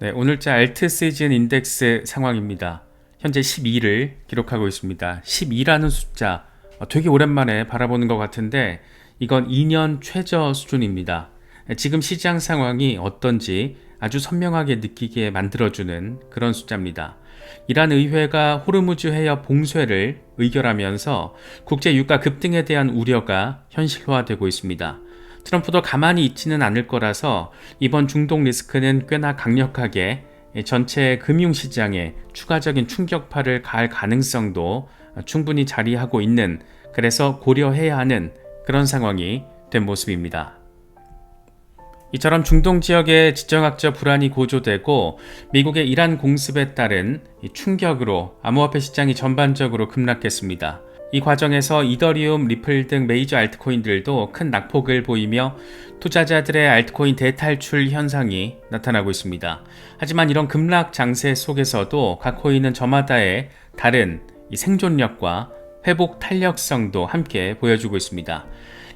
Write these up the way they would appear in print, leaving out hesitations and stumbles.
네, 오늘자 알트 시즌 인덱스 상황입니다. 현재 12를 기록하고 있습니다. 12라는 숫자 되게 오랜만에 바라보는 것 같은데 이건 2년 최저 수준입니다. 지금 시장 상황이 어떤지 아주 선명하게 느끼게 만들어주는 그런 숫자입니다. 이란 의회가 호르무즈 해협 봉쇄를 의결하면서 국제 유가 급등에 대한 우려가 현실화되고 있습니다. 트럼프도 가만히 있지는 않을 거라서 이번 중동 리스크는 꽤나 강력하게 전체 금융시장에 추가적인 충격파를 가할 가능성도 충분히 자리하고 있는, 그래서 고려해야 하는 그런 상황이 된 모습입니다. 이처럼 중동 지역의 지정학적 불안이 고조되고 미국의 이란 공습에 따른 충격으로 암호화폐 시장이 전반적으로 급락했습니다. 이 과정에서 이더리움, 리플 등 메이저 알트코인들도 큰 낙폭을 보이며 투자자들의 알트코인 대탈출 현상이 나타나고 있습니다. 하지만 이런 급락 장세 속에서도 각 코인은 저마다의 다른 생존력과 회복 탄력성도 함께 보여주고 있습니다.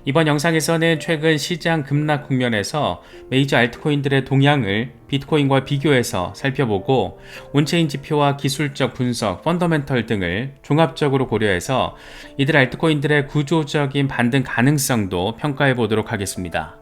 이번 영상에서는 최근 시장 급락 국면에서 메이저 알트코인들의 동향을 비트코인과 비교해서 살펴보고 온체인 지표와 기술적 분석, 펀더멘털 등을 종합적으로 고려해서 이들 알트코인들의 구조적인 반등 가능성도 평가해 보도록 하겠습니다.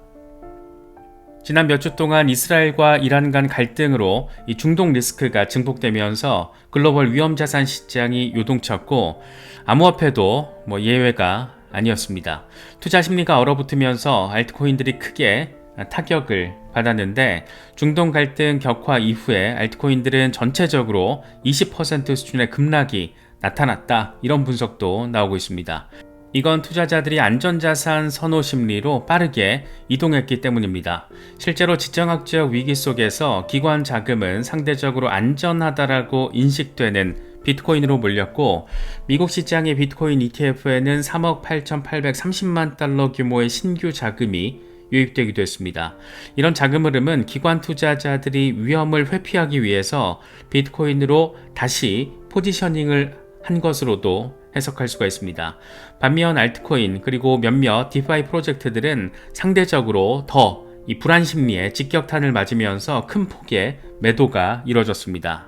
지난 몇 주 동안 이스라엘과 이란 간 갈등으로 이 중동 리스크가 증폭되면서 글로벌 위험자산 시장이 요동쳤고 암호화폐도 예외가 아니었습니다. 투자 심리가 얼어붙으면서 알트코인들이 크게 타격을 받았는데 중동 갈등 격화 이후에 알트코인들은 전체적으로 20% 수준의 급락이 나타났다, 이런 분석도 나오고 있습니다. 이건 투자자들이 안전자산 선호 심리로 빠르게 이동했기 때문입니다. 실제로 지정학적 위기 속에서 기관 자금은 상대적으로 안전하다라고 인식되는 비트코인으로 몰렸고 미국 시장의 비트코인 ETF에는 3억 8,830만 달러 규모의 신규 자금이 유입되기도 했습니다. 이런 자금 흐름은 기관 투자자들이 위험을 회피하기 위해서 비트코인으로 다시 포지셔닝을 한 것으로도 해석할 수가 있습니다. 반면 알트코인 그리고 몇몇 디파이 프로젝트들은 상대적으로 더 이 불안 심리에 직격탄을 맞으면서 큰 폭의 매도가 이뤄졌습니다.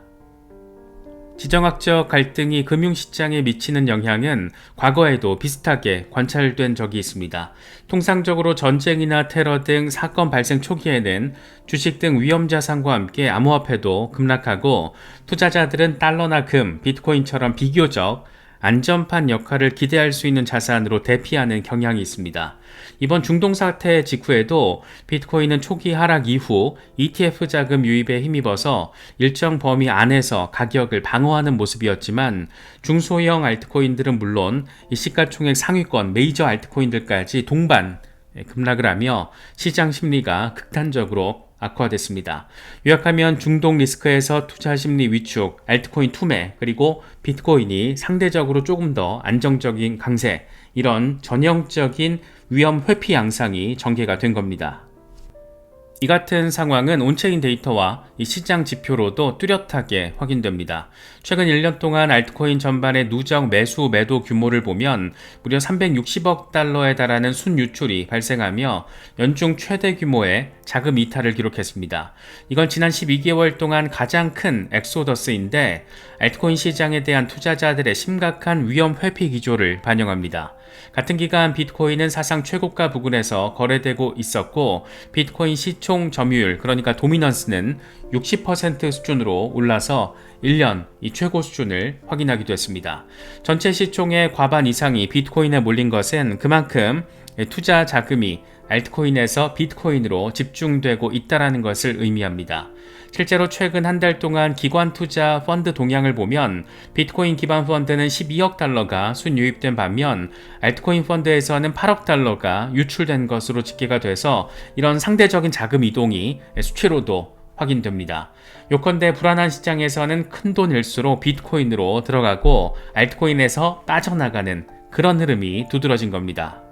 지정학적 갈등이 금융시장에 미치는 영향은 과거에도 비슷하게 관찰된 적이 있습니다. 통상적으로 전쟁이나 테러 등 사건 발생 초기에는 주식 등 위험자산과 함께 암호화폐도 급락하고 투자자들은 달러나 금, 비트코인처럼 비교적 안전판 역할을 기대할 수 있는 자산으로 대피하는 경향이 있습니다. 이번 중동 사태 직후에도 비트코인은 초기 하락 이후 ETF 자금 유입에 힘입어서 일정 범위 안에서 가격을 방어하는 모습이었지만 중소형 알트코인들은 물론 이 시가총액 상위권 메이저 알트코인들까지 동반 급락을 하며 시장 심리가 극단적으로 악화됐습니다. 요약하면 중동 리스크에서 투자 심리 위축, 알트코인 투매, 그리고 비트코인이 상대적으로 조금 더 안정적인 강세, 이런 전형적인 위험 회피 양상이 전개가 된 겁니다. 이 같은 상황은 온체인 데이터와 이 시장 지표로도 뚜렷하게 확인됩니다. 최근 1년 동안 알트코인 전반의 누적 매수 매도 규모를 보면 무려 360억 달러에 달하는 순유출이 발생하며 연중 최대 규모의 자금 이탈을 기록했습니다. 이건 지난 12개월 동안 가장 큰 엑소더스인데 알트코인 시장에 대한 투자자들의 심각한 위험 회피 기조를 반영합니다. 같은 기간 비트코인은 사상 최고가 부근에서 거래되고 있었고 비트코인 시총 점유율, 그러니까 도미넌스는 60% 수준으로 올라서 1년 이 최고 수준을 확인하기도 했습니다. 전체 시총의 과반 이상이 비트코인에 몰린 것은 그만큼 투자 자금이 알트코인에서 비트코인으로 집중되고 있다는 것을 의미합니다. 실제로 최근 한 달 동안 기관 투자 펀드 동향을 보면 비트코인 기반 펀드는 12억 달러가 순유입된 반면 알트코인 펀드에서는 8억 달러가 유출된 것으로 집계가 돼서 이런 상대적인 자금 이동이 수치로도 확인됩니다. 요컨대 불안한 시장에서는 큰돈일수록 비트코인으로 들어가고 알트코인에서 빠져나가는 그런 흐름이 두드러진 겁니다.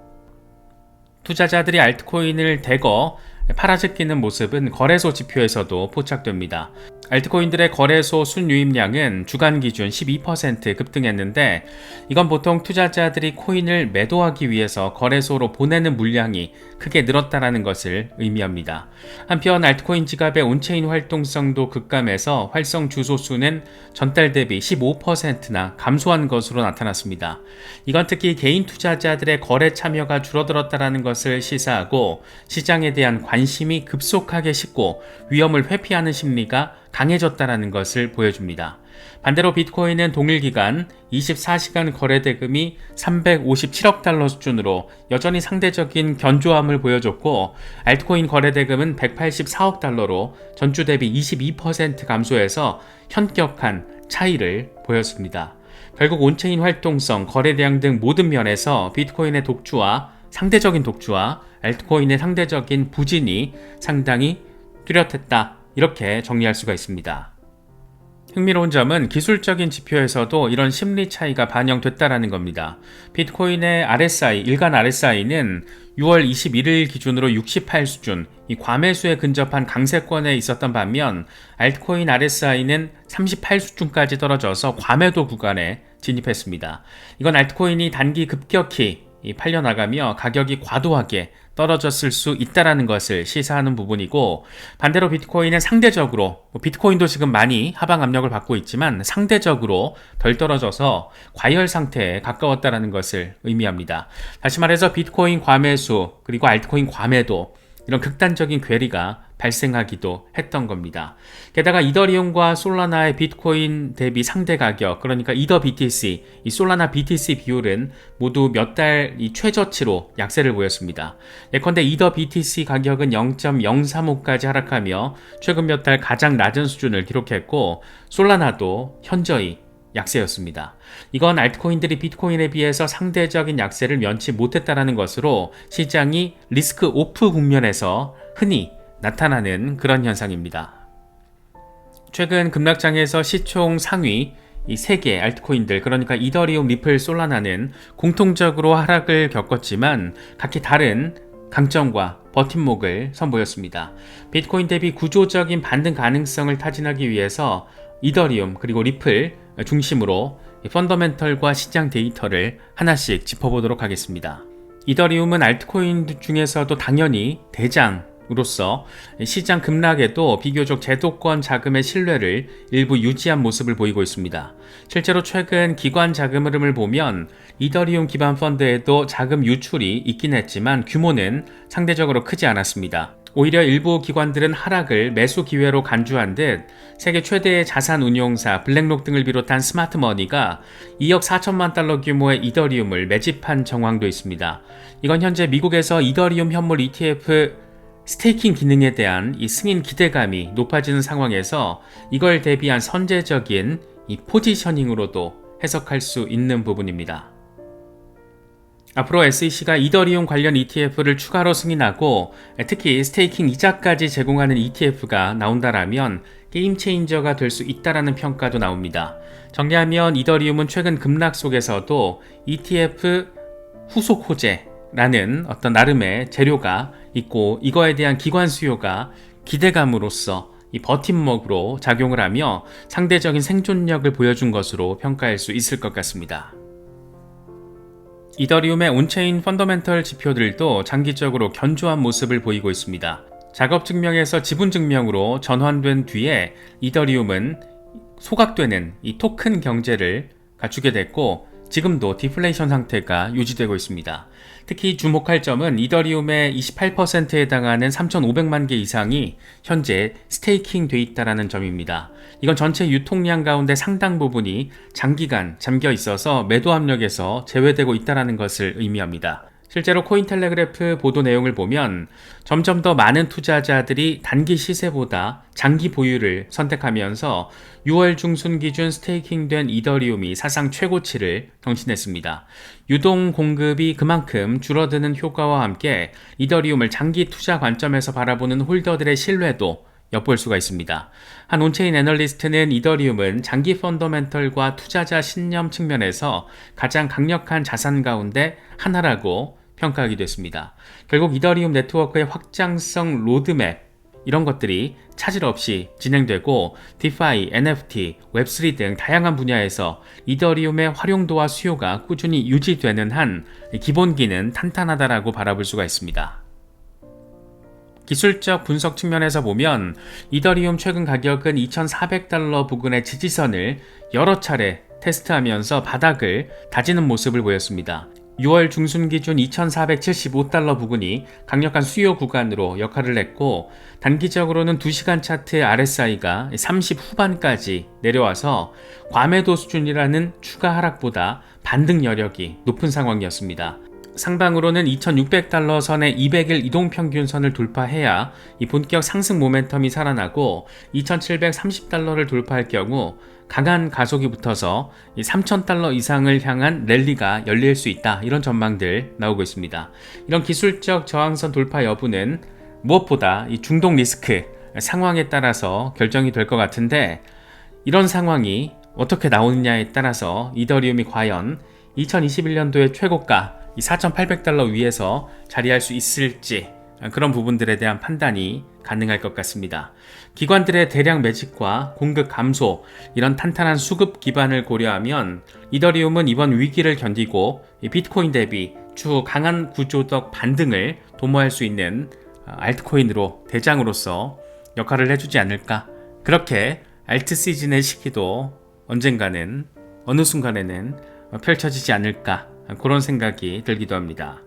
투자자들이 알트코인을 대거 팔아제끼는 모습은 거래소 지표에서도 포착됩니다. 알트코인들의 거래소 순유입량은 주간 기준 12% 급등했는데 이건 보통 투자자들이 코인을 매도하기 위해서 거래소로 보내는 물량이 크게 늘었다는 것을 의미합니다. 한편 알트코인 지갑의 온체인 활동성도 급감해서 활성 주소 수는 전달 대비 15%나 감소한 것으로 나타났습니다. 이건 특히 개인 투자자들의 거래 참여가 줄어들었다는 것을 시사하고 시장에 대한 관심이 급속하게 식고 위험을 회피하는 심리가 강해졌다는 것을 보여줍니다. 반대로 비트코인은 동일 기간 24시간 거래 대금이 357억 달러 수준으로 여전히 상대적인 견조함을 보여줬고 알트코인 거래 대금은 184억 달러로 전주 대비 22% 감소해서 현격한 차이를 보였습니다. 결국 온체인 활동성, 거래량 등 모든 면에서 비트코인의 독주와 상대적인 독주와 알트코인의 상대적인 부진이 상당히 뚜렷했다. 이렇게 정리할 수가 있습니다. 흥미로운 점은 기술적인 지표에서도 이런 심리 차이가 반영됐다는 겁니다. 비트코인의 RSI, 일간 RSI는 6월 21일 기준으로 68 수준, 이 과매수에 근접한 강세권에 있었던 반면 알트코인 RSI는 38 수준까지 떨어져서 과매도 구간에 진입했습니다. 이건 알트코인이 단기 급격히 팔려나가며 가격이 과도하게 떨어졌을 수 있다는 것을 시사하는 부분이고 반대로 비트코인은 상대적으로 비트코인도 지금 많이 하방 압력을 받고 있지만 상대적으로 덜 떨어져서 과열 상태에 가까웠다는 것을 의미합니다. 다시 말해서 비트코인 과매수 그리고 알트코인 과매도 이런 극단적인 괴리가 발생하기도 했던 겁니다. 게다가 이더리움과 솔라나의 비트코인 대비 상대 가격, 그러니까 이더 BTC, 이 솔라나 BTC 비율은 모두 몇 달 이 최저치로 약세를 보였습니다. 예컨대 이더 BTC 가격은 0.035까지 하락하며 최근 몇 달 가장 낮은 수준을 기록했고 솔라나도 현저히 약세였습니다. 이건 알트코인들이 비트코인에 비해서 상대적인 약세를 면치 못했다는 것으로 시장이 리스크 오프 국면에서 흔히 나타나는 그런 현상입니다. 최근 급락장에서 시총 상위 이 3개 알트코인들, 그러니까 이더리움, 리플, 솔라나는 공통적으로 하락을 겪었지만 각기 다른 강점과 버팀목을 선보였습니다. 비트코인 대비 구조적인 반등 가능성을 타진하기 위해서 이더리움 그리고 리플 중심으로 펀더멘털과 시장 데이터를 하나씩 짚어보도록 하겠습니다. 이더리움은 알트코인 중에서도 당연히 대장으로서 시장 급락에도 비교적 제도권 자금의 신뢰를 일부 유지한 모습을 보이고 있습니다. 실제로 최근 기관 자금 흐름을 보면 이더리움 기반 펀드에도 자금 유출이 있긴 했지만 규모는 상대적으로 크지 않았습니다. 오히려 일부 기관들은 하락을 매수 기회로 간주한 듯 세계 최대의 자산 운용사 블랙록 등을 비롯한 스마트머니가 2억 4천만 달러 규모의 이더리움을 매집한 정황도 있습니다. 이건 현재 미국에서 이더리움 현물 ETF 스테이킹 기능에 대한 이 승인 기대감이 높아지는 상황에서 이걸 대비한 선제적인 이 포지셔닝으로도 해석할 수 있는 부분입니다. 앞으로 SEC가 이더리움 관련 ETF를 추가로 승인하고 특히 스테이킹 이자까지 제공하는 ETF가 나온다라면 게임 체인저가 될 수 있다라는 평가도 나옵니다. 정리하면 이더리움은 최근 급락 속에서도 ETF 후속 호재라는 어떤 나름의 재료가 있고 이거에 대한 기관 수요가 기대감으로써 이 버팀목으로 작용을 하며 상대적인 생존력을 보여준 것으로 평가할 수 있을 것 같습니다. 이더리움의 온체인 펀더멘털 지표들도 장기적으로 견조한 모습을 보이고 있습니다. 작업 증명에서 지분 증명으로 전환된 뒤에 이더리움은 소각되는 이 토큰 경제를 갖추게 됐고 지금도 디플레이션 상태가 유지되고 있습니다. 특히 주목할 점은 이더리움의 28%에 해당하는 3,500만 개 이상이 현재 스테이킹 돼 있다는 점입니다. 이건 전체 유통량 가운데 상당 부분이 장기간 잠겨 있어서 매도 압력에서 제외되고 있다는 것을 의미합니다. 실제로 코인텔레그래프 보도 내용을 보면 점점 더 많은 투자자들이 단기 시세보다 장기 보유를 선택하면서 6월 중순 기준 스테이킹된 이더리움이 사상 최고치를 경신했습니다. 유동 공급이 그만큼 줄어드는 효과와 함께 이더리움을 장기 투자 관점에서 바라보는 홀더들의 신뢰도 엿볼 수가 있습니다. 한 온체인 애널리스트는 이더리움은 장기 펀더멘털과 투자자 신념 측면에서 가장 강력한 자산 가운데 하나라고 평가하기도 했습니다. 결국 이더리움 네트워크의 확장성 로드맵 이런 것들이 차질 없이 진행되고 디파이, NFT, 웹3 등 다양한 분야에서 이더리움의 활용도와 수요가 꾸준히 유지되는 한 기본기는 탄탄하다라고 바라볼 수가 있습니다. 기술적 분석 측면에서 보면 이더리움 최근 가격은 2,400달러 부근의 지지선을 여러 차례 테스트하면서 바닥을 다지는 모습을 보였습니다. 6월 중순 기준 2,475달러 부근이 강력한 수요 구간으로 역할을 했고, 단기적으로는 2시간 차트 RSI가 30 후반까지 내려와서 과매도 수준이라는 추가 하락보다 반등 여력이 높은 상황이었습니다. 상방으로는 2,600달러 선의 200일 이동평균선을 돌파해야 이 본격 상승 모멘텀이 살아나고 2,730달러를 돌파할 경우 강한 가속이 붙어서 3,000달러 이상을 향한 랠리가 열릴 수 있다, 이런 전망들 나오고 있습니다. 이런 기술적 저항선 돌파 여부는 무엇보다 이 중동 리스크 상황에 따라서 결정이 될 것 같은데, 이런 상황이 어떻게 나오느냐에 따라서 이더리움이 과연 2021년도의 최고가 4,800달러 위에서 자리할 수 있을지, 그런 부분들에 대한 판단이 가능할 것 같습니다. 기관들의 대량 매집과 공급 감소, 이런 탄탄한 수급 기반을 고려하면 이더리움은 이번 위기를 견디고 비트코인 대비 추후 강한 구조적 반등을 도모할 수 있는 알트코인으로 대장으로서 역할을 해주지 않을까, 그렇게 알트 시즌의 시기도 언젠가는, 어느 순간에는 펼쳐지지 않을까, 그런 생각이 들기도 합니다.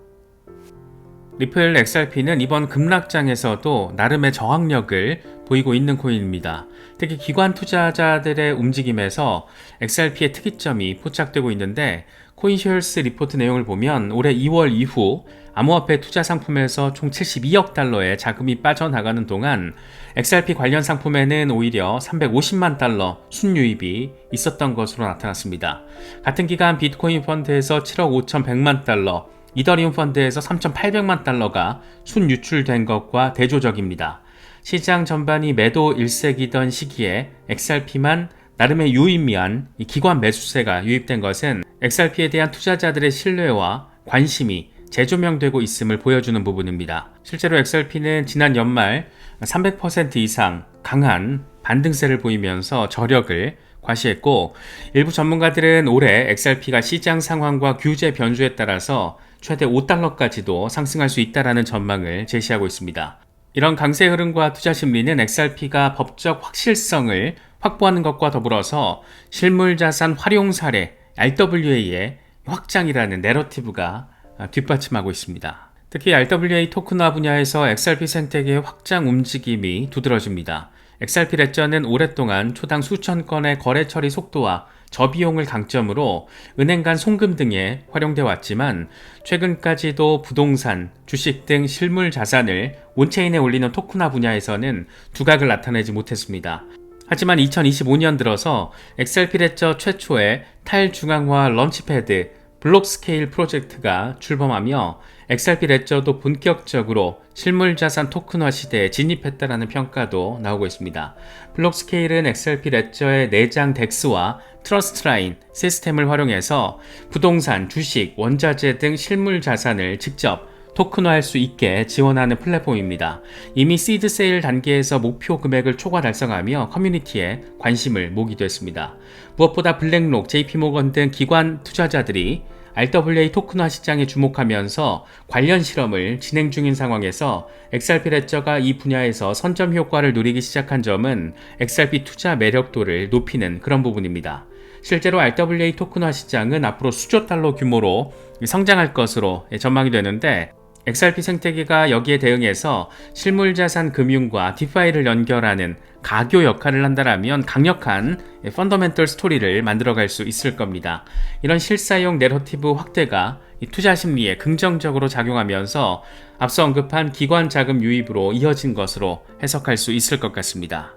리플 XRP는 이번 급락장에서도 나름의 저항력을 보이고 있는 코인입니다. 특히 기관 투자자들의 움직임에서 XRP의 특이점이 포착되고 있는데, 코인쉐어스 리포트 내용을 보면 올해 2월 이후 암호화폐 투자 상품에서 총 72억 달러의 자금이 빠져나가는 동안 XRP 관련 상품에는 오히려 350만 달러 순유입이 있었던 것으로 나타났습니다. 같은 기간 비트코인 펀드에서 7억 5,100만 달러, 이더리움 펀드에서 3,800만 달러가 순유출된 것과 대조적입니다. 시장 전반이 매도 일색이던 시기에 XRP만 나름의 유의미한 기관 매수세가 유입된 것은 XRP에 대한 투자자들의 신뢰와 관심이 재조명되고 있음을 보여주는 부분입니다. 실제로 XRP는 지난 연말 300% 이상 강한 반등세를 보이면서 저력을 과시했고, 일부 전문가들은 올해 XRP가 시장 상황과 규제 변수에 따라서 최대 5달러까지도 상승할 수 있다는 전망을 제시하고 있습니다. 이런 강세 흐름과 투자 심리는 XRP가 법적 확실성을 확보하는 것과 더불어서 실물자산 활용 사례 RWA의 확장이라는 내러티브가 뒷받침하고 있습니다. 특히 RWA 토큰화 분야에서 XRP 생태계의 확장 움직임이 두드러집니다. XRP 레저는 오랫동안 초당 수천 건의 거래 처리 속도와 저비용을 강점으로 은행 간 송금 등에 활용되어 왔지만, 최근까지도 부동산, 주식 등 실물 자산을 온체인에 올리는 토큰화 분야에서는 두각을 나타내지 못했습니다. 하지만 2025년 들어서 XRP 레저 최초의 탈중앙화 런치패드 블록스케일 프로젝트가 출범하며 XRP 레저도 본격적으로 실물자산 토큰화 시대에 진입했다라는 평가도 나오고 있습니다. 블록스케일은 XRP 레저의 내장 덱스와 트러스트 라인 시스템을 활용해서 부동산, 주식, 원자재 등 실물자산을 직접 토큰화할 수 있게 지원하는 플랫폼입니다. 이미 시드 세일 단계에서 목표 금액을 초과 달성하며 커뮤니티에 관심을 모기도 했습니다. 무엇보다 블랙록, JP모건 등 기관 투자자들이 RWA 토큰화 시장에 주목하면서 관련 실험을 진행 중인 상황에서 XRP 레저가 이 분야에서 선점 효과를 누리기 시작한 점은 XRP 투자 매력도를 높이는 그런 부분입니다. 실제로 RWA 토큰화 시장은 앞으로 수조 달러 규모로 성장할 것으로 전망이 되는데, XRP 생태계가 여기에 대응해서 실물자산 금융과 디파이를 연결하는 가교 역할을 한다면 강력한 펀더멘털 스토리를 만들어갈 수 있을 겁니다. 이런 실사용 내러티브 확대가 투자 심리에 긍정적으로 작용하면서 앞서 언급한 기관 자금 유입으로 이어진 것으로 해석할 수 있을 것 같습니다.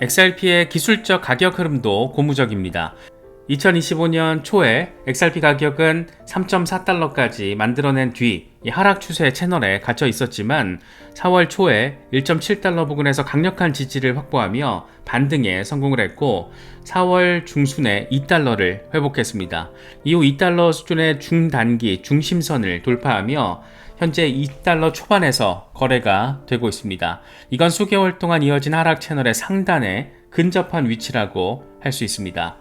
XRP의 기술적 가격 흐름도 고무적입니다. 2025년 초에 XRP 가격은 3.4달러까지 만들어낸 뒤 하락 추세 채널에 갇혀 있었지만 4월 초에 1.7달러 부근에서 강력한 지지를 확보하며 반등에 성공을 했고, 4월 중순에 2달러를 회복했습니다. 이후 2달러 수준의 중단기 중심선을 돌파하며 현재 2달러 초반에서 거래가 되고 있습니다. 이건 수개월 동안 이어진 하락 채널의 상단에 근접한 위치라고 할 수 있습니다.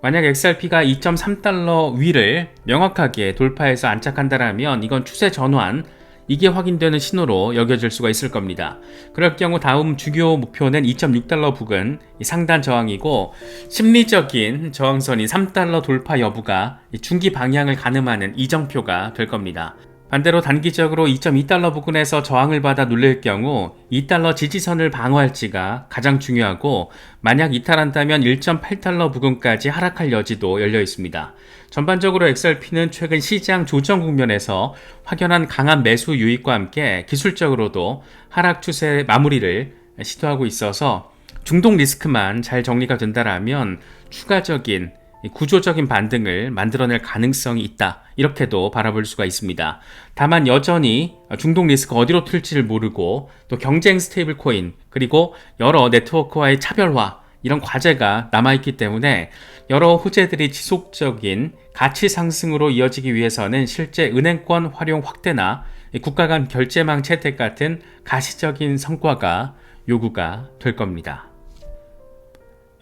만약 XRP가 2.3달러 위를 명확하게 돌파해서 안착한다면 이건 추세 전환, 이게 확인되는 신호로 여겨질 수가 있을 겁니다. 그럴 경우 다음 주요 목표는 2.6달러 부근 상단 저항이고, 심리적인 저항선인 3달러 돌파 여부가 중기 방향을 가늠하는 이정표가 될 겁니다. 반대로 단기적으로 2.2달러 부근에서 저항을 받아 눌릴 경우 2달러 지지선을 방어할지가 가장 중요하고, 만약 이탈한다면 1.8달러 부근까지 하락할 여지도 열려 있습니다. 전반적으로 XRP는 최근 시장 조정 국면에서 확연한 강한 매수 유입과 함께 기술적으로도 하락 추세 마무리를 시도하고 있어서 중동 리스크만 잘 정리가 된다면 추가적인 구조적인 반등을 만들어낼 가능성이 있다, 이렇게도 바라볼 수가 있습니다. 다만 여전히 중동 리스크 어디로 튈지를 모르고, 또 경쟁 스테이블 코인, 그리고 여러 네트워크와의 차별화, 이런 과제가 남아있기 때문에 여러 호재들이 지속적인 가치 상승으로 이어지기 위해서는 실제 은행권 활용 확대나 국가 간 결제망 채택 같은 가시적인 성과가 요구가 될 겁니다.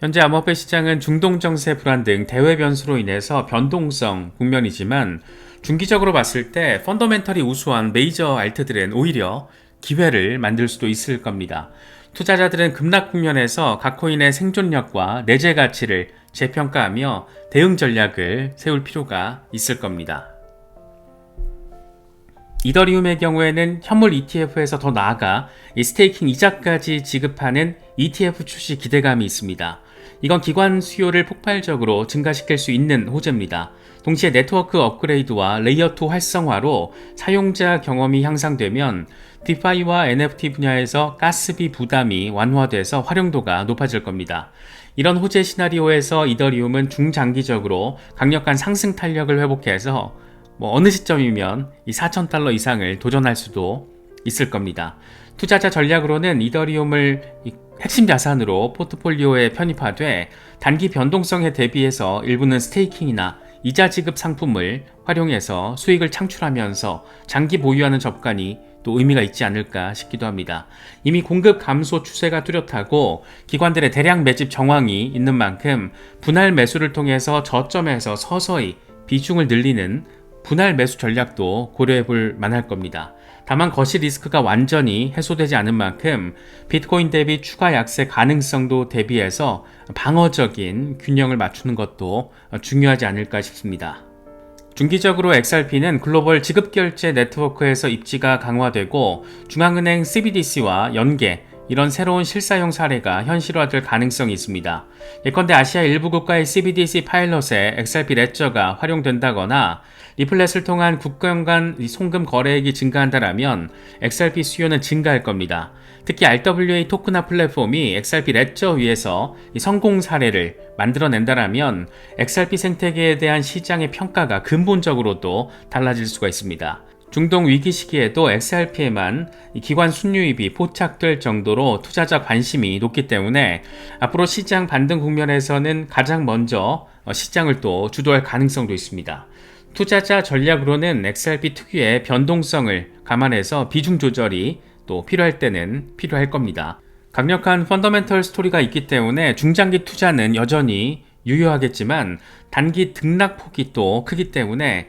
현재 암호화폐 시장은 중동 정세 불안 등 대외 변수로 인해서 변동성 국면이지만, 중기적으로 봤을 때 펀더멘털이 우수한 메이저 알트들은 오히려 기회를 만들 수도 있을 겁니다. 투자자들은 급락 국면에서 각 코인의 생존력과 내재 가치를 재평가하며 대응 전략을 세울 필요가 있을 겁니다. 이더리움의 경우에는 현물 ETF에서 더 나아가 스테이킹 이자까지 지급하는 ETF 출시 기대감이 있습니다. 이건 기관 수요를 폭발적으로 증가시킬 수 있는 호재입니다. 동시에 네트워크 업그레이드와 레이어2 활성화로 사용자 경험이 향상되면 디파이와 NFT 분야에서 가스비 부담이 완화돼서 활용도가 높아질 겁니다. 이런 호재 시나리오에서 이더리움은 중장기적으로 강력한 상승 탄력을 회복해서 어느 시점이면 이 4,000달러 이상을 도전할 수도 있을 겁니다. 투자자 전략으로는 이더리움을 핵심 자산으로 포트폴리오에 편입하되 단기 변동성에 대비해서 일부는 스테이킹이나 이자 지급 상품을 활용해서 수익을 창출하면서 장기 보유하는 접근이 또 의미가 있지 않을까 싶기도 합니다. 이미 공급 감소 추세가 뚜렷하고 기관들의 대량 매집 정황이 있는 만큼 분할 매수를 통해서 저점에서 서서히 비중을 늘리는 분할 매수 전략도 고려해 볼 만할 겁니다. 다만 거시 리스크가 완전히 해소되지 않은 만큼 비트코인 대비 추가 약세 가능성도 대비해서 방어적인 균형을 맞추는 것도 중요하지 않을까 싶습니다. 중기적으로 XRP는 글로벌 지급결제 네트워크에서 입지가 강화되고 중앙은행 CBDC와 연계, 이런 새로운 실사용 사례가 현실화될 가능성이 있습니다. 예컨대 아시아 일부 국가의 CBDC 파일럿에 XRP 레저가 활용된다거나 리플렛을 통한 국경 간 송금 거래액이 증가한다면 XRP 수요는 증가할 겁니다. 특히 RWA 토큰화 플랫폼이 XRP 레저 위에서 성공 사례를 만들어낸다면 XRP 생태계에 대한 시장의 평가가 근본적으로도 달라질 수가 있습니다. 중동 위기 시기에도 XRP에만 기관 순유입이 포착될 정도로 투자자 관심이 높기 때문에 앞으로 시장 반등 국면에서는 가장 먼저 시장을 또 주도할 가능성도 있습니다. 투자자 전략으로는 XRP 특유의 변동성을 감안해서 비중 조절이 또 필요할 때는 필요할 겁니다. 강력한 펀더멘털 스토리가 있기 때문에 중장기 투자는 여전히 유효하겠지만 단기 등락폭이 또 크기 때문에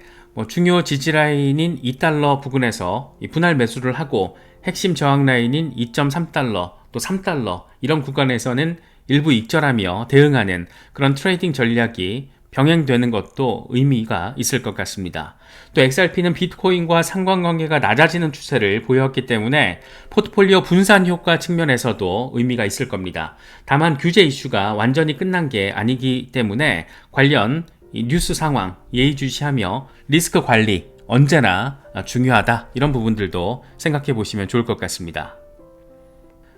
중요 지지라인인 2달러 부근에서 분할 매수를 하고 핵심 저항 라인인 2.3달러 또 3달러 이런 구간에서는 일부 익절하며 대응하는 그런 트레이딩 전략이 병행되는 것도 의미가 있을 것 같습니다. 또 XRP는 비트코인과 상관관계가 낮아지는 추세를 보였기 때문에 포트폴리오 분산 효과 측면에서도 의미가 있을 겁니다. 다만 규제 이슈가 완전히 끝난 게 아니기 때문에 관련 뉴스 상황 예의주시하며 리스크 관리 언제나 중요하다, 이런 부분들도 생각해 보시면 좋을 것 같습니다.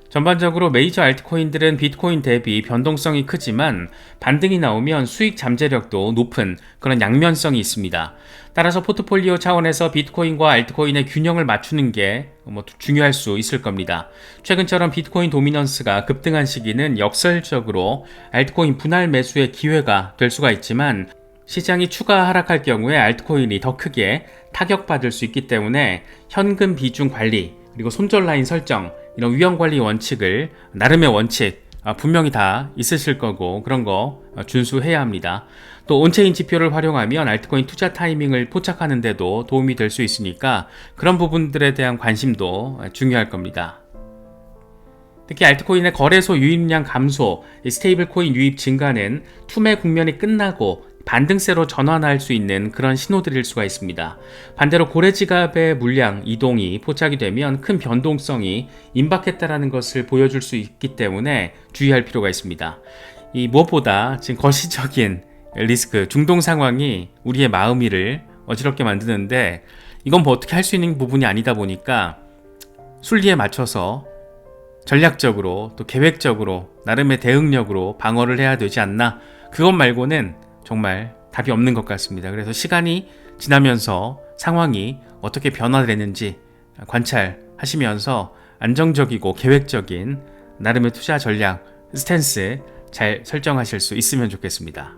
전반적으로 메이저 알트코인들은 비트코인 대비 변동성이 크지만 반등이 나오면 수익 잠재력도 높은 그런 양면성이 있습니다. 따라서 포트폴리오 차원에서 비트코인과 알트코인의 균형을 맞추는 게 중요할 수 있을 겁니다. 최근처럼 비트코인 도미넌스가 급등한 시기는 역설적으로 알트코인 분할 매수의 기회가 될 수가 있지만 시장이 추가 하락할 경우에 알트코인이 더 크게 타격받을 수 있기 때문에 현금 비중 관리, 그리고 손절 라인 설정, 이런 위험 관리 원칙을, 나름의 원칙 분명히 다 있으실 거고, 그런 거 준수해야 합니다. 또 온체인 지표를 활용하면 알트코인 투자 타이밍을 포착하는 데도 도움이 될 수 있으니까 그런 부분들에 대한 관심도 중요할 겁니다. 특히 알트코인의 거래소 유입량 감소, 스테이블 코인 유입 증가는 투매 국면이 끝나고 반등세로 전환할 수 있는 그런 신호들일 수가 있습니다. 반대로 고래지갑의 물량 이동이 포착이 되면 큰 변동성이 임박했다는 것을 보여줄 수 있기 때문에 주의할 필요가 있습니다. 무엇보다 지금 거시적인 리스크, 중동 상황이 우리의 마음위를 어지럽게 만드는데, 이건 뭐 어떻게 할 수 있는 부분이 아니다 보니까 순리에 맞춰서 전략적으로 또 계획적으로 나름의 대응력으로 방어를 해야 되지 않나, 그것 말고는 정말 답이 없는 것 같습니다. 그래서 시간이 지나면서 상황이 어떻게 변화되는지 관찰하시면서 안정적이고 계획적인 나름의 투자 전략, 스탠스 잘 설정하실 수 있으면 좋겠습니다.